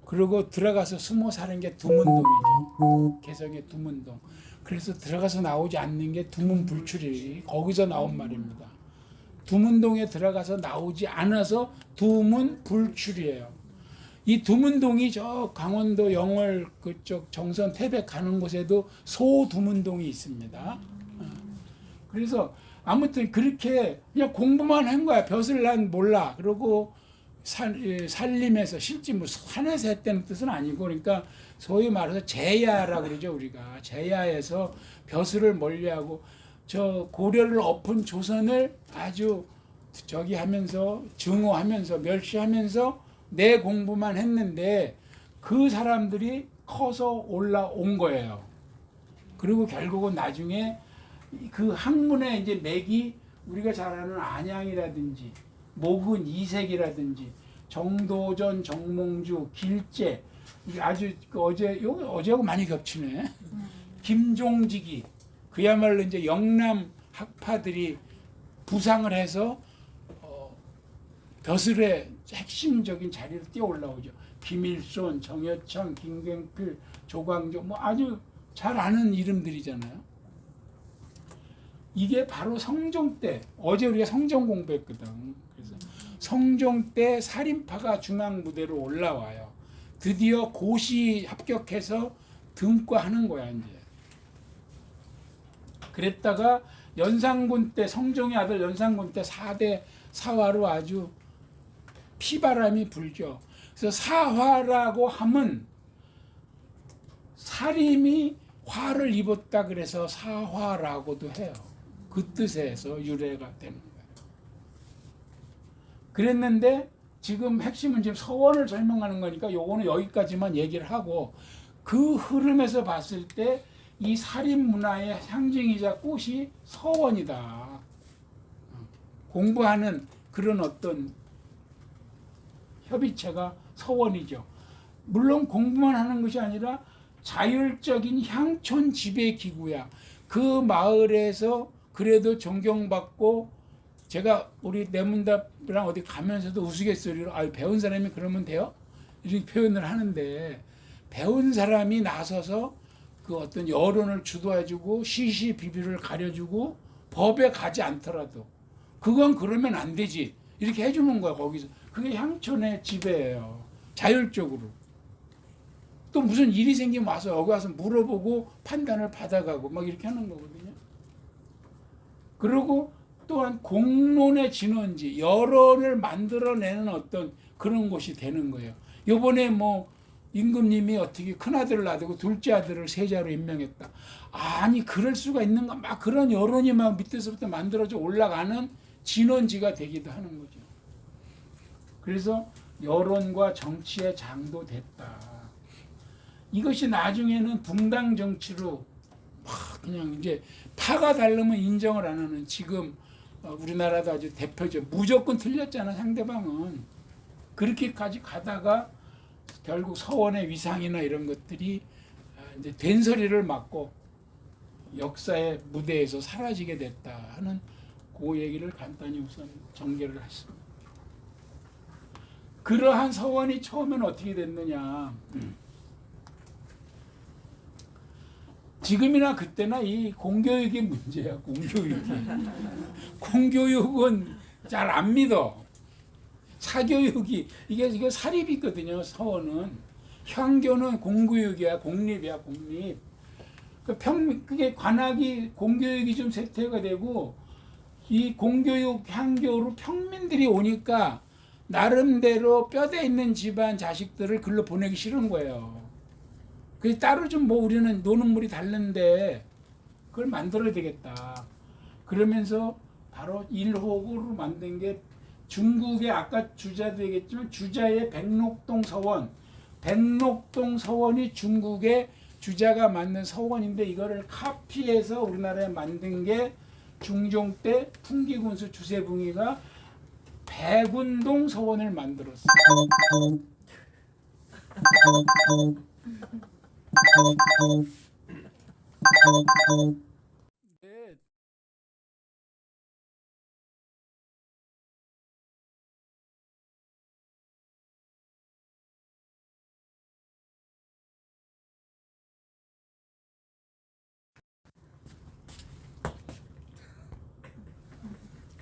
그리고 들어가서 숨어 사는 게 두문동이죠. 개성의 두문동. 그래서 들어가서 나오지 않는 게 두문불출이 거기서 나온 말입니다. 두문동에 들어가서 나오지 않아서 두문불출이에요. 이 두문동이 저 강원도 영월 그쪽 정선 태백 가는 곳에도 소두문동이 있습니다. 그래서 아무튼 그렇게 그냥 공부만 한 거야. 벼슬 난 몰라. 그리고 살림에서 실제 뭐 산에서 했다는 뜻은 아니고 그러니까 소위 말해서 제야라고 그러죠 우리가 제야에서 벼슬을 멀리하고 저 고려를 엎은 조선을 아주 저기 하면서 증오하면서 멸시하면서 내 공부만 했는데 그 사람들이 커서 올라온 거예요. 그리고 결국은 나중에 그 학문의 이제 맥이 우리가 잘 아는 안양이라든지 목은 이색이라든지 정도전, 정몽주, 길제 이게 아주 어제하고 많이 겹치네. 김종직이 그야말로 이제 영남 학파들이 부상을 해서 벼슬의 핵심적인 자리로 뛰어 올라오죠. 김일손, 정여창, 김경필, 조광조 뭐 아주 잘 아는 이름들이잖아요. 이게 바로 성종 때 어제 우리가 성종 공부했거든. 그래서 성종 때 살인파가 중앙 무대로 올라와요. 드디어 고시 합격해서 등과하는 거야 이제. 그랬다가 연산군 때 성종의 아들 연산군 때 4대 사화로 아주 피바람이 불죠. 그래서 사화라고 함은 살인이 화를 입었다 그래서 사화라고도 해요. 그 뜻에서 유래가 되는 거예요. 그랬는데 지금 핵심은 지금 서원을 설명하는 거니까 요거는 여기까지만 얘기를 하고 그 흐름에서 봤을 때 이 살인 문화의 상징이자 꽃이 서원이다. 공부하는 그런 어떤 협의체가 서원이죠. 물론 공부만 하는 것이 아니라 자율적인 향촌 지배 기구야. 그 마을에서 그래도 존경받고 제가 우리 내문답이랑 어디 가면서도 우스갯소리로 배운 사람이 그러면 돼요? 이렇게 표현을 하는데 배운 사람이 나서서 그 어떤 여론을 주도해주고 시시비비를 가려주고 법에 가지 않더라도 그건 그러면 안 되지 이렇게 해주는 거야 거기서. 그게 향촌의 지배예요. 자율적으로. 또 무슨 일이 생기면 와서 여기 와서 물어보고 판단을 받아가고 막 이렇게 하는 거거든요. 그리고 또한 공론의 진원지, 여론을 만들어내는 어떤 그런 곳이 되는 거예요. 요번에 뭐 임금님이 어떻게 큰아들을 놔두고 둘째 아들을 세자로 임명했다. 아니 그럴 수가 있는가 막 그런 여론이 막 밑에서부터 만들어져 올라가는 진원지가 되기도 하는 거죠. 그래서 여론과 정치의 장도 됐다. 이것이 나중에는 붕당 정치로 막 그냥 이제 파가 다르면 인정을 안 하는 지금 우리나라도 아주 대표죠. 무조건 틀렸잖아 상대방은. 그렇게까지 가다가 결국 서원의 위상이나 이런 것들이 이제 된소리를 맞고 역사의 무대에서 사라지게 됐다 하는 그 얘기를 간단히 우선 전개를 했습니다. 그러한 서원이 처음엔 어떻게 됐느냐. 지금이나 그때나 이 공교육이 문제야. 공교육이. 공교육은 잘 안 믿어. 사교육이 이게 사립이거든요. 서원은 향교는 공교육이야. 공립이야. 공립. 그게 관학이 공교육이 좀 쇠퇴가 되고 이 공교육 향교로 평민들이 오니까 나름대로 뼈대 있는 집안 자식들을 글로 보내기 싫은 거예요. 그래서 따로 좀 뭐 우리는 노는 물이 다른데 그걸 만들어야 되겠다. 그러면서 바로 일호구로 만든 게 중국의 아까 주자도 얘기했지만 주자의 백록동 서원. 백록동 서원이 중국의 주자가 만든 서원인데 이거를 카피해서 우리나라에 만든 게 중종 때 풍기군수 주세붕이가 백운동 서원을 만들었어요.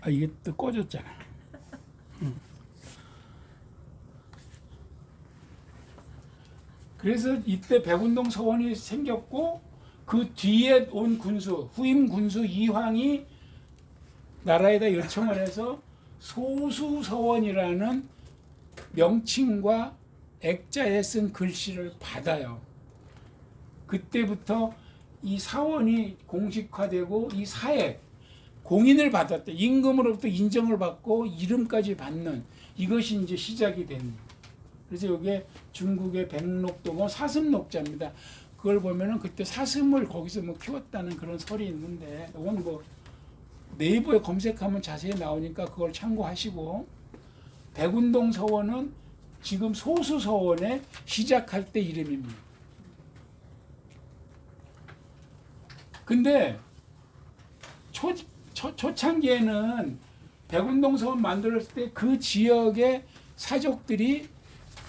이게 또 꺼졌잖아. 그래서 이때 백운동 서원이 생겼고 그 뒤에 온 군수 후임 군수 이황이 나라에다 요청을 해서 소수서원이라는 명칭과 액자에 쓴 글씨를 받아요. 그때부터 이 사원이 공식화되고 이 사액, 공인을 받았대. 임금으로부터 인정을 받고 이름까지 받는 이것이 이제 시작이 된. 그래서 이게 중국의 백록도고 사슴록자입니다. 그걸 보면은 그때 사슴을 거기서 뭐 키웠다는 그런 설이 있는데 이건 뭐 네이버에 검색하면 자세히 나오니까 그걸 참고하시고, 백운동 서원은 지금 소수 서원의 시작할 때 이름입니다. 근데 초창기에는 백운동 서원 만들었을 때 그 지역의 사족들이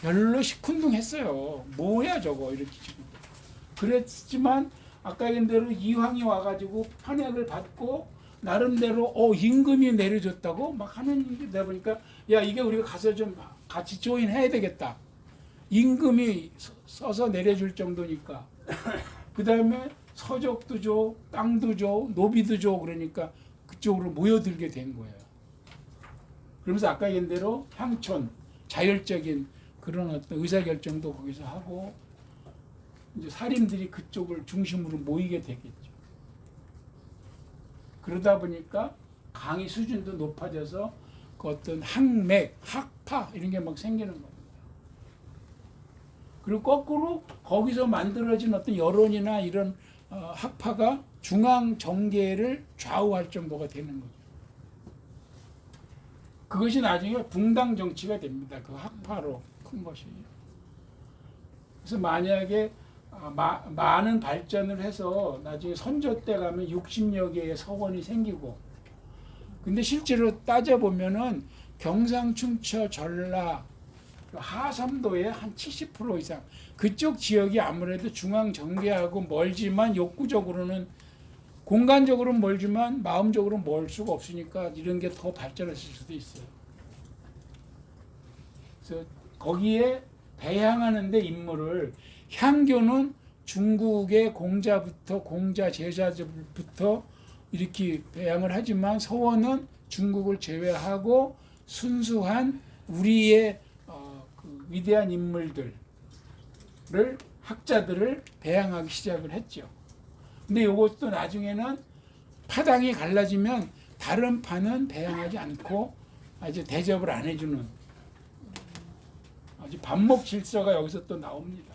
별로 시큰둥했어요. 뭐야 저거 이렇게 지금. 그랬지만 아까 얘기한 대로 이황이 와가지고 판약을 받고 나름대로 임금이 내려줬다고 막 하는 게 보니까 야 이게 우리가 가서 좀 같이 조인해야 되겠다. 임금이 써서 내려줄 정도니까. 그 다음에 서적도 줘, 땅도 줘, 노비도 줘. 그러니까 그쪽으로 모여들게 된 거예요. 그러면서 아까 얘기한 대로 향촌, 자율적인 그런 어떤 의사결정도 거기서 하고 이제 사림들이 그쪽을 중심으로 모이게 되겠죠. 그러다 보니까 강의 수준도 높아져서 그 어떤 학맥, 학파 이런 게 막 생기는 겁니다. 그리고 거꾸로 거기서 만들어진 어떤 여론이나 이런 학파가 중앙 정계를 좌우할 정도가 되는 거죠. 그것이 나중에 붕당 정치가 됩니다. 그 학파로 큰 것이. 그래서 만약에 많은 발전을 해서 나중에 선조 때 가면 60여 개의 서원이 생기고, 근데 실제로 따져보면은 경상, 충청, 전라, 하삼도의 한 70% 이상 그쪽 지역이 아무래도 중앙 정계하고 멀지만 욕구적으로는 공간적으로는 멀지만 마음적으로는 멀 수가 없으니까 이런 게 더 발전했을 수도 있어요. 그래서 거기에 배양하는 데 인물을 향교는 중국의 공자부터 공자 제자들부터 이렇게 배양을 하지만 서원은 중국을 제외하고 순수한 우리의 그 위대한 인물들을 학자들을 배양하기 시작을 했죠. 근데 이것도 나중에는 파당이 갈라지면 다른 파는 배양하지 않고 아주 대접을 안 해주는 아주 반목 질서가 여기서 또 나옵니다.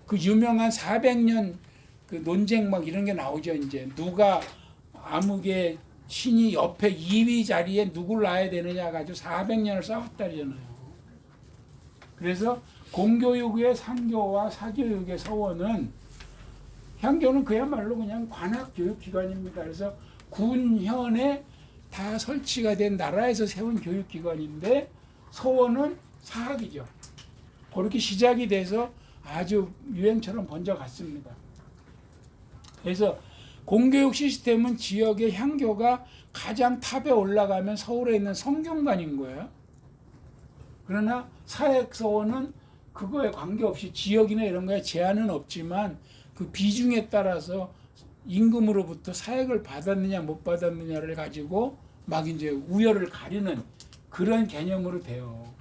그 유명한 400년 그 논쟁 막 이런 게 나오죠. 이제 누가 암흑의 신이 옆에 2위 자리에 누굴 놔야 되느냐 가지고 400년을 싸웠다잖아요. 그래서 공교육의 상교와 사교육의 서원은, 향교는 그야말로 그냥 관학 교육 기관입니다. 그래서 군현에 다 설치가 된 나라에서 세운 교육 기관인데 서원은 사학이죠. 그렇게 시작이 돼서 아주 유행처럼 번져갔습니다. 그래서 공교육 시스템은 지역의 향교가 가장 탑에 올라가면 서울에 있는 성균관인 거예요. 그러나 사획서원은 그거에 관계없이 지역이나 이런 거에 제한은 없지만 그 비중에 따라서 임금으로부터 사획을 받았느냐 못 받았느냐를 가지고 막 이제 우열을 가리는 그런 개념으로 돼요.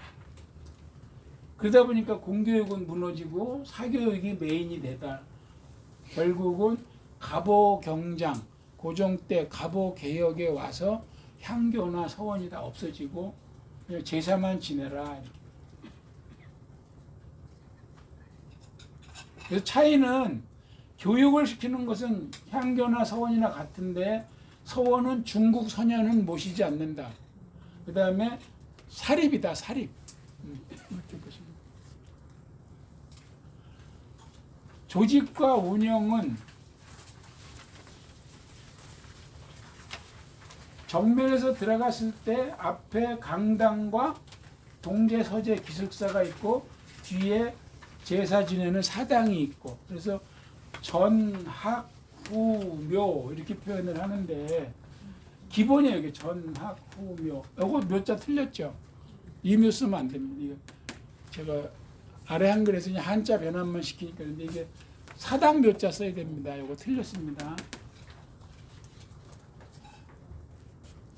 그러다 보니까 공교육은 무너지고 사교육이 메인이 되다. 결국은 갑오 경장, 고종 때 갑오 개혁에 와서 향교나 서원이 다 없어지고 그냥 제사만 지내라. 그래서 차이는 교육을 시키는 것은 향교나 서원이나 같은데 서원은 중국 선현은 모시지 않는다. 그 다음에 사립이다, 사립. 이렇게 보시면. 조직과 운영은 정면에서 들어갔을 때 앞에 강당과 동제, 서재, 기숙사가 있고 뒤에 제사 지내는 사당이 있고, 그래서 전, 학, 후, 묘 이렇게 표현을 하는데 기본이에요. 이게 전, 학, 후, 묘. 이거 묘자 틀렸죠? 이 묘 쓰면 안 됩니다. 이거 제가 아래 한글에서 그냥 한자 변환만 시키니까. 근데 이게 사당 묘자 써야 됩니다. 이거 틀렸습니다.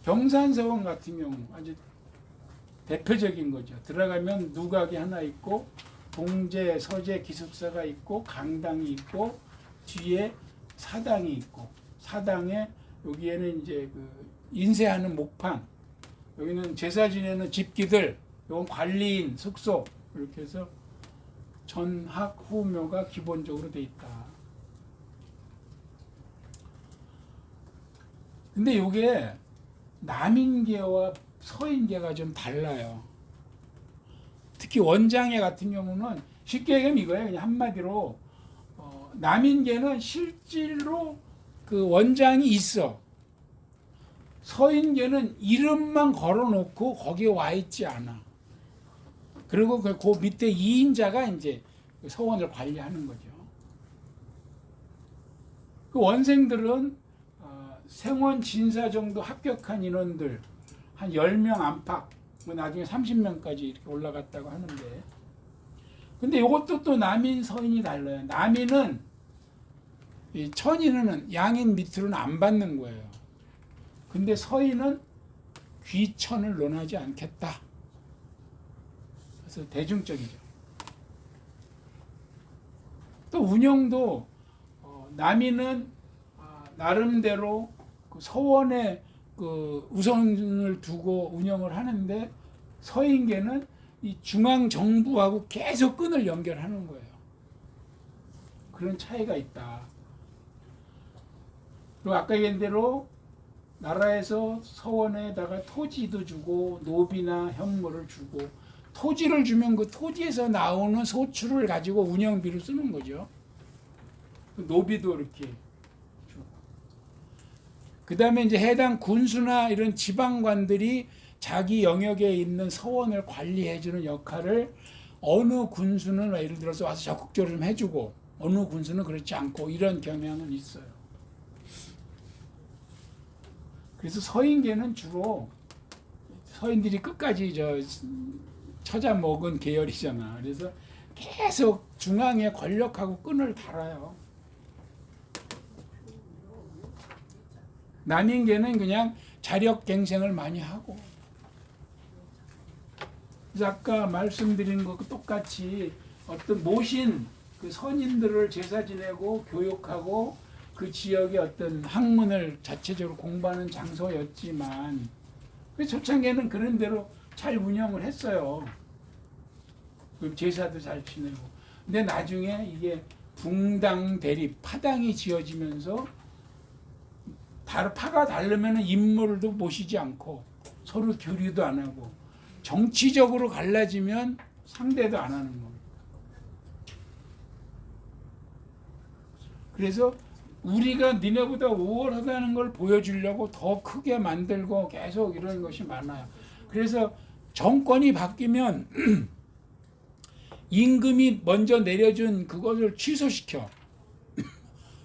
경산서원 같은 경우 아주 대표적인 거죠. 들어가면 누각이 하나 있고 동제, 서제 기숙사가 있고 강당이 있고 뒤에 사당이 있고 사당에 여기에는 이제 그 인쇄하는 목판, 여기는 제사 지내는 집기들, 요건 관리인 숙소 이렇게 해서 전학 후묘가 기본적으로 돼 있다. 근데 이게 남인계와 서인계가 좀 달라요. 특히 원장회 같은 경우는 쉽게 얘기하면 이거예요. 그냥 한마디로 남인계는 실제로 그 원장이 있어. 서인계는 이름만 걸어놓고 거기에 와 있지 않아. 그리고 그 밑에 2인자가 이제 서원을 관리하는 거죠. 그 원생들은 생원 진사 정도 합격한 인원들 한 10명 안팎, 뭐 나중에 30명까지 이렇게 올라갔다고 하는데, 근데 이것도 또 남인 서인이 달라요. 남인은 이 천인은 양인 밑으로는 안 받는 거예요. 근데 서인은 귀천을 논하지 않겠다. 그래서 대중적이죠. 또 운영도 남인은 나름대로 그 서원에 그 우선을 두고 운영을 하는데 서인계는 이 중앙 정부하고 계속 끈을 연결하는 거예요. 그런 차이가 있다. 그리고 아까 얘기한 대로 나라에서 서원에다가 토지도 주고 노비나 현물을 주고, 토지를 주면 그 토지에서 나오는 소출을 가지고 운영비를 쓰는 거죠. 노비도 이렇게 주고. 그 다음에 이제 해당 군수나 이런 지방관들이 자기 영역에 있는 서원을 관리해주는 역할을 어느 군수는 예를 들어서 와서 적극적으로 좀 해주고 어느 군수는 그렇지 않고 이런 경향은 있어요. 그래서 서인계는 주로 서인들이 끝까지 처자 먹은 계열이잖아. 그래서 계속 중앙에 권력하고 끈을 달아요. 남인계는 그냥 자력갱생을 많이 하고. 그래서 아까 말씀드린 것 똑같이 어떤 모신 그 선인들을 제사 지내고 교육하고 그 지역의 어떤 학문을 자체적으로 공부하는 장소였지만 초창기에는 그런 대로 잘 운영을 했어요. 제사도 잘 지내고. 근데 나중에 이게 붕당 대립, 파당이 지어지면서 파가 다르면 인물도 모시지 않고 서로 교류도 안 하고 정치적으로 갈라지면 상대도 안 하는 겁니다. 그래서 우리가 니네보다 우월하다는 걸 보여주려고 더 크게 만들고 계속 이런 것이 많아요. 그래서 정권이 바뀌면 임금이 먼저 내려준 그것을 취소시켜.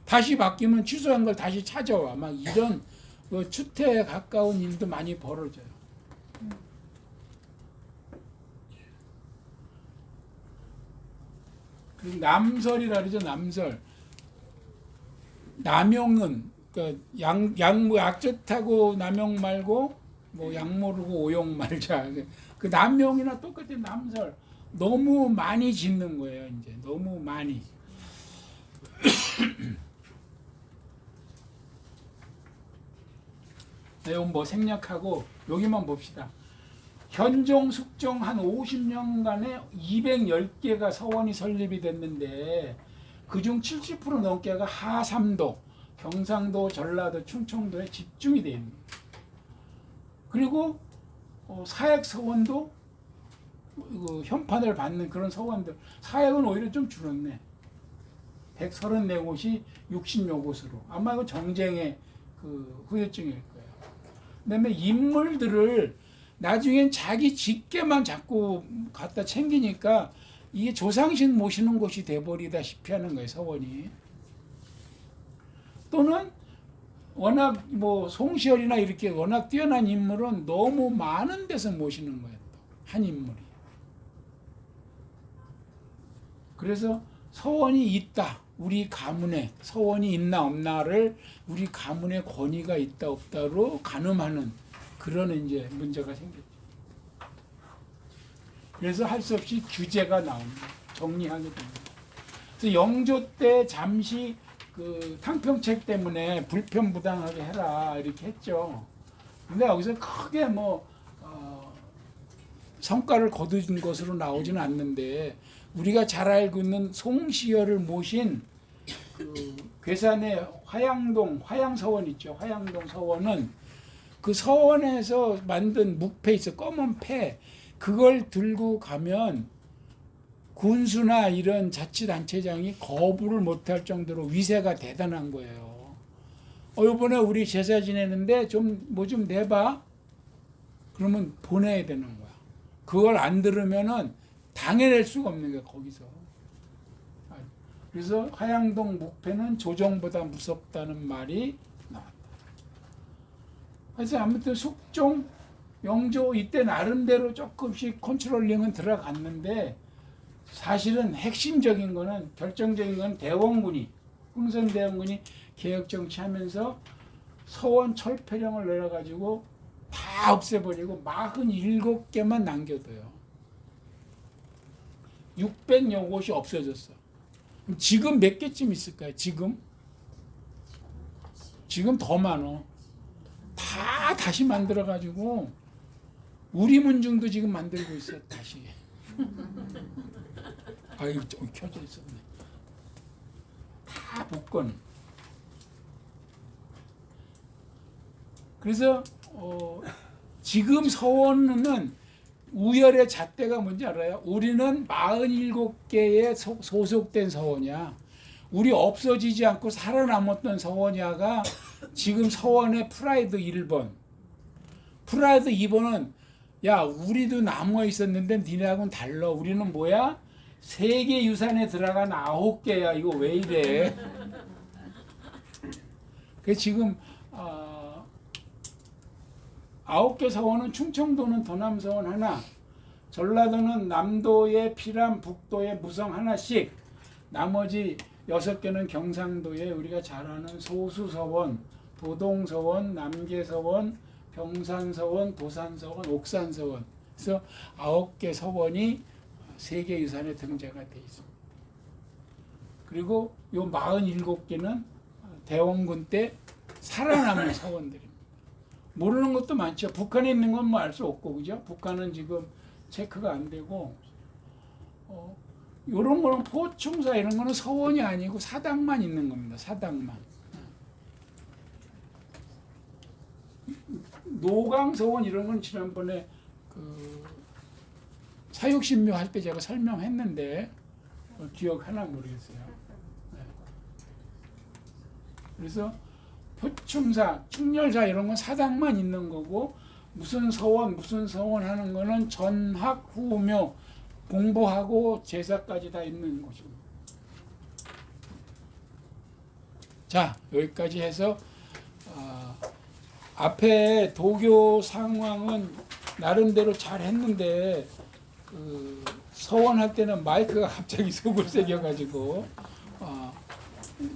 다시 바뀌면 취소한 걸 다시 찾아와. 막 이런 추태에 가까운 일도 많이 벌어져요. 그리고 남설이라 그러죠. 남설. 남용은 그러니까 악젓하고 남용 말고 뭐 양모르고 오용 말자. 그 남용이나 똑같은 남설. 너무 많이 짓는 거예요. 이제 너무 많이. 내용 뭐 생략하고 여기만 봅시다. 현종, 숙종 한 50년간에 210개가 서원이 설립이 됐는데 그중 70% 넘게가 하삼도, 경상도, 전라도, 충청도에 집중이 되어 있는 거예요. 그리고 사액 서원도 현판을 받는 그런 서원들, 사액은 오히려 좀 줄었네. 134곳이 60여 곳으로. 아마 이거 정쟁의 그 후유증일 거예요. 그다음에 인물들을 나중엔 자기 직계만 자꾸 갖다 챙기니까 이게 조상신 모시는 곳이 돼버리다시피 하는 거예요, 서원이. 또는 워낙 뭐 송시열이나 이렇게 워낙 뛰어난 인물은 너무 많은 데서 모시는 거예요, 또 한 인물이. 그래서 서원이 있다, 우리 가문에 서원이 있나 없나를 우리 가문의 권위가 있다 없다로 가늠하는 그런 이제 문제가 생겼죠. 그래서 할 수 없이 규제가 나옵니다. 정리하게 됩니다. 그래서 영조 때 잠시 그 탕평책 때문에 불편부당하게 해라 이렇게 했죠. 근데 여기서 크게 뭐 성과를 거둔 것으로 나오지는 않는데 우리가 잘 알고 있는 송시열을 모신 그 괴산의 화양서원 있죠. 화양동 서원은 그 서원에서 만든 묵패 있어 검은 패 그걸 들고 가면 군수나 이런 자치단체장이 거부를 못할 정도로 위세가 대단한 거예요. 이번에 우리 제사 지내는데 좀 뭐 좀 내봐. 그러면 보내야 되는 거야. 그걸 안 들으면은 당해낼 수가 없는 거야 거기서. 그래서 화양동 묵패는 조정보다 무섭다는 말이 나왔다. 그래서 아무튼 숙종, 영조 이때 나름대로 조금씩 컨트롤링은 들어갔는데 사실은 핵심적인 거는 결정적인 건 대원군이 흥선대원군이 개혁정치하면서 서원 철폐령을 내려가지고 다 없애버리고 47개만 남겨둬요. 600여 곳이 없어졌어. 그럼 지금 몇 개쯤 있을까요? 지금 더 많어. 다 다시 만들어가지고 우리 문중도 지금 만들고 있어 다시. 아이고 켜져 있었네. 다 복권. 그래서 지금 서원은 우열의 잣대가 뭔지 알아요? 우리는 47개의 소속된 서원이야. 우리 없어지지 않고 살아남았던 서원이야가 지금 서원의 프라이드 1번. 프라이드 2번은 야 우리도 남아 있었는데 니네하고는 달라. 우리는 뭐야? 세계유산에 들어간 9개야. 이거 왜 이래? 그 지금 9개 서원은 충청도는 도남서원 하나, 전라도는 남도에 피람, 북도에 무성 하나씩, 나머지 6개는 경상도에 우리가 잘 아는 소수서원, 도동서원, 남계서원, 병산서원, 도산서원, 옥산서원. 그래서 9개 서원이 세계유산에 등재가 돼 있습니다. 그리고 요 47개는 대원군 때 살아남은 서원들입니다. 모르는 것도 많죠. 북한에 있는 건 뭐 알 수 없고, 그죠? 북한은 지금 체크가 안 되고, 요런 거는 포충사 이런 거는 서원이 아니고 사당만 있는 겁니다. 사당만. 노강서원 이런 건 지난번에 그 사육신묘 할 때 제가 설명했는데 기억하나 모르겠어요. 네. 그래서 포충사, 충렬사 이런 건 사당만 있는 거고 무슨 서원 하는 거는 전학 후묘 공부하고 제사까지 다 있는 것입니다. 자 여기까지 해서 앞에 도교 상황은 나름대로 잘 했는데 그 서원할 때는 마이크가 갑자기 속을 새겨가지고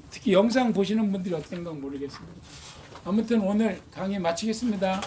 특히 영상 보시는 분들이 어떤가 모르겠습니다. 아무튼 오늘 강의 마치겠습니다.